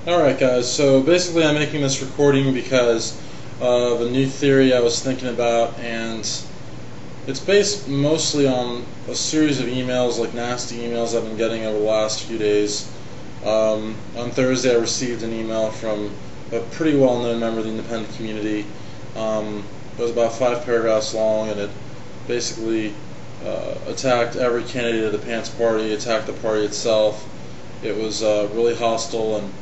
Alright guys, so basically I'm making this recording because of a new theory I was thinking about, and it's based mostly on a series of emails, like nasty emails I've been getting over the last few days. On Thursday I received an email from a pretty well-known member of the independent community. It was about 5 paragraphs long, and it basically attacked every candidate of the Pants Party, attacked the party itself. It was really hostile, and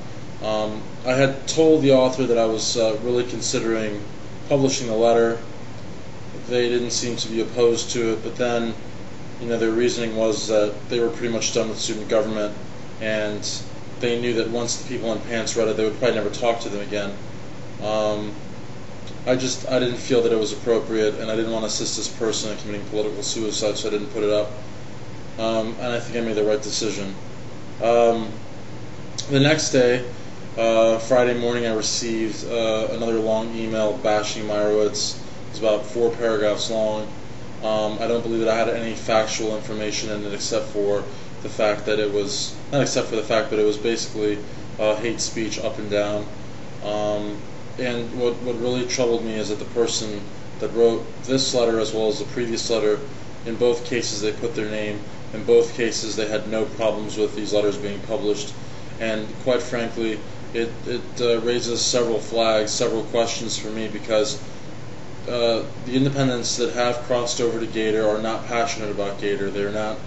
I had told the author that I was really considering publishing the letter. They didn't seem to be opposed to it, but then, their reasoning was that they were pretty much done with student government, and they knew that once the people in Pants read it, they would probably never talk to them again. I didn't feel that it was appropriate, and I didn't want to assist this person in committing political suicide, so I didn't put it up. And I think I made the right decision. The next day, Friday morning, I received another long email bashing Meyerowitz. It was about 4 paragraphs long. I don't believe that I had any factual information in it except for the fact that it was, not except for the fact that it was basically hate speech up and down. And what really troubled me is that the person that wrote this letter as well as the previous letter, in both cases they put their name. In both cases they had no problems with these letters being published. And quite frankly, it raises several flags, several questions for me, because the independents that have crossed over to Gator are not passionate about Gator. They're not,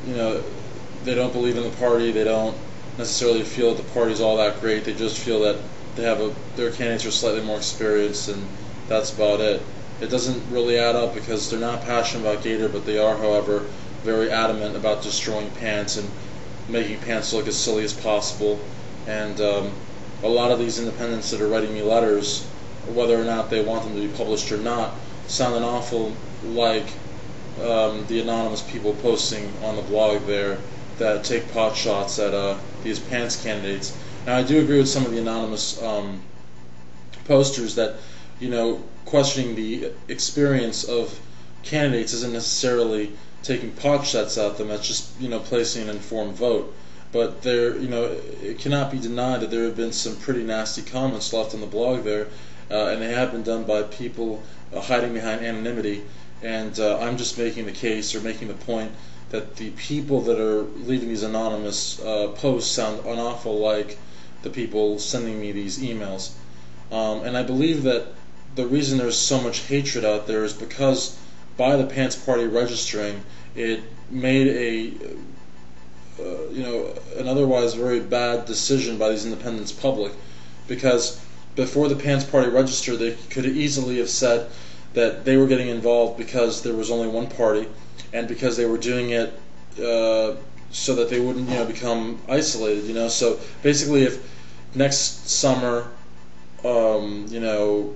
they don't believe in the party. They don't necessarily feel that the party's all that great. They just feel that they have their candidates are slightly more experienced, and that's about it. It doesn't really add up, because they're not passionate about Gator, but they are, however, very adamant about destroying Pants and making Pants look as silly as possible. And a lot of these independents that are writing me letters, whether or not they want them to be published or not, sound an awful like the anonymous people posting on the blog there that take pot shots at these Pants candidates. Now, I do agree with some of the anonymous posters that, questioning the experience of candidates isn't necessarily taking pot shots at them. That's just, placing an informed vote. But it cannot be denied that there have been some pretty nasty comments left on the blog there, and they have been done by people hiding behind anonymity. And I'm just making the case, or making the point, that the people that are leaving these anonymous posts sound an awful like the people sending me these emails. And I believe that the reason there's so much hatred out there is because by the Pants Party registering, it made an otherwise very bad decision by these independents public. Because before the Pants Party registered, they could easily have said that they were getting involved because there was only one party, and because they were doing it so that they wouldn't, become isolated. So basically, if next summer,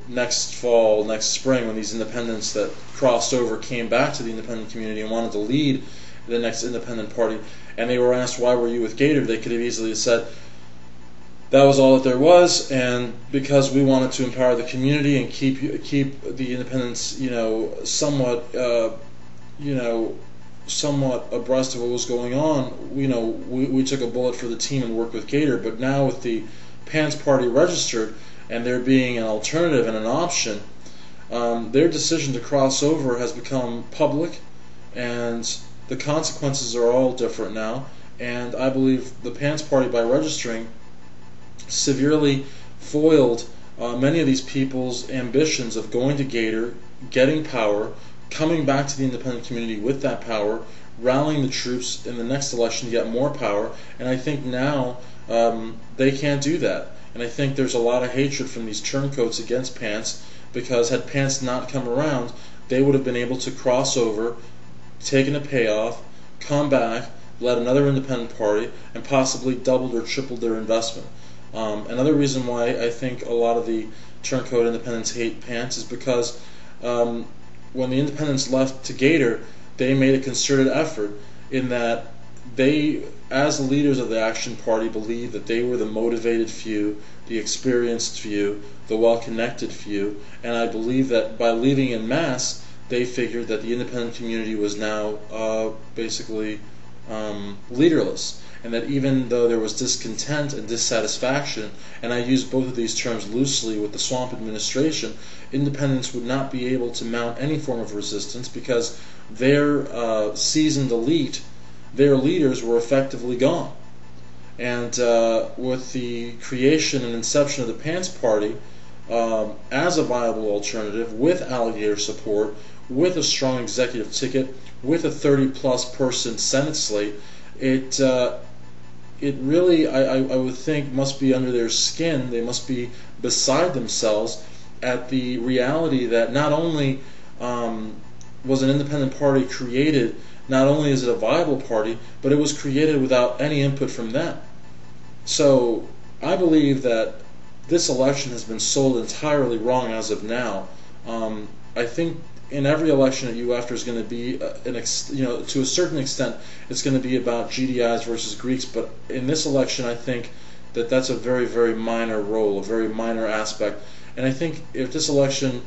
next fall, next spring, when these independents that crossed over came back to the independent community and wanted to lead the next independent party, and they were asked, why were you with Gator, they could have easily said, that was all that there was, and because we wanted to empower the community and keep the independents, somewhat abreast of what was going on, we took a bullet for the team and worked with Gator. But now with the Pants Party registered, and there being an alternative and an option, their decision to cross over has become public, and the consequences are all different now. And I believe the Pants Party, by registering, severely foiled many of these people's ambitions of going to Gator, getting power, coming back to the independent community with that power, rallying the troops in the next election to get more power. And I think now they can't do that. And I think there's a lot of hatred from these turncoats against Pants, because had Pants not come around, they would have been able to cross over, taken a payoff, come back, led another independent party, and possibly doubled or tripled their investment. Another reason why I think a lot of the turncoat independents hate Pants is because when the independents left to Gator, they made a concerted effort in that they, as the leaders of the Action Party, believed that they were the motivated few, the experienced few, the well-connected few, and I believe that by leaving en masse, they figured that the independent community was now basically leaderless. and that even though there was discontent and dissatisfaction, and I use both of these terms loosely with the Swamp administration, independents would not be able to mount any form of resistance because their seasoned elite, their leaders, were effectively gone. And with the creation and inception of the Pants Party as a viable alternative, with alligator support, with a strong executive ticket, with a 30-plus person Senate slate, it really, I would think, must be under their skin. They must be beside themselves at the reality that not only was an independent party created, not only is it a viable party, but it was created without any input from them. So I believe that this election has been sold entirely wrong as of now. I think in every election at UF there's going to be, to a certain extent, it's going to be about GDIs versus Greeks. But in this election, I think that that's a very, very minor role, a very minor aspect. And I think if this election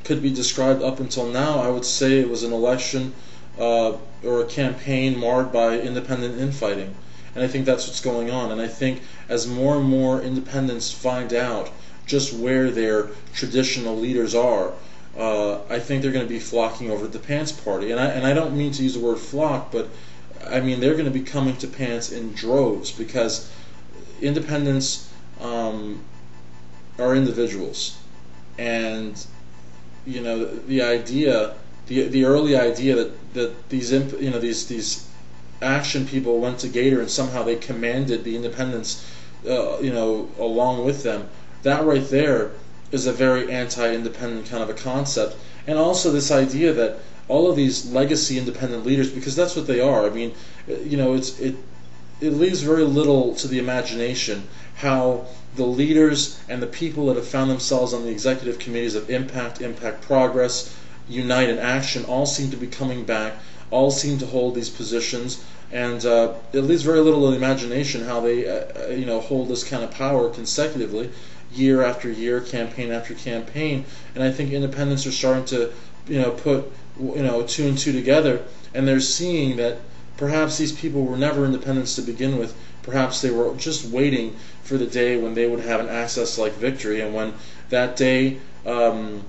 could be described up until now, I would say it was an election or a campaign marred by independent infighting. And I think that's what's going on. And I think as more and more independents find out just where their traditional leaders are, I think they're going to be flocking over to the Pants Party. And I don't mean to use the word flock, but I mean they're going to be coming to Pants in droves, because independents are individuals. And the idea, the early idea that these action people went to Gator and somehow they commanded the independents, along with them. That right there is a very anti-independent kind of a concept. And also this idea that all of these legacy independent leaders, because that's what they are. I mean, it leaves very little to the imagination how the leaders and the people that have found themselves on the executive committees of Impact Progress, Unite, and Action all seem to be coming back, all seem to hold these positions, and it leaves very little to the imagination how they hold this kind of power consecutively, year after year, campaign after campaign. And I think independents are starting to put two and two together, and they're seeing that perhaps these people were never independents to begin with. Perhaps they were just waiting for the day when they would have an access-like victory, and when that day when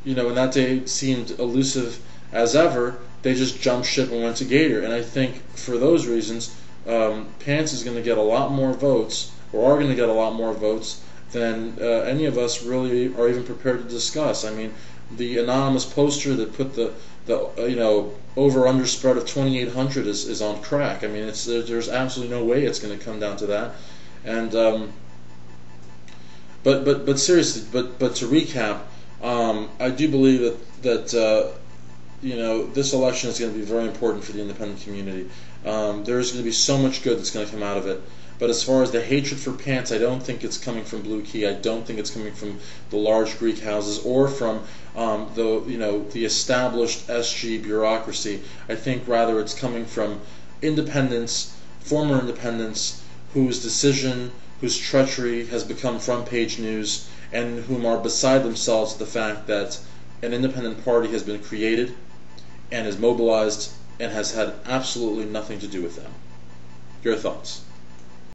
that day seemed elusive as ever, they just jumped ship and went to Gator. And I think for those reasons, Pants is going to get a lot more votes, or are going to get a lot more votes than any of us really are even prepared to discuss. I mean, the anonymous poster that put the over-under spread of 2,800 is on crack. I mean, there's absolutely no way it's going to come down to that. And but seriously, but to recap, I do believe that this election is going to be very important for the independent community. There's going to be so much good that's going to come out of it. But as far as the hatred for Pants, I don't think it's coming from Blue Key. I don't think it's coming from the large Greek houses or from the established SG bureaucracy. I think rather it's coming from independents, former independents, whose decision, whose treachery has become front page news, and whom are beside themselves at the fact that an independent party has been created and is mobilized and has had absolutely nothing to do with them. Your thoughts?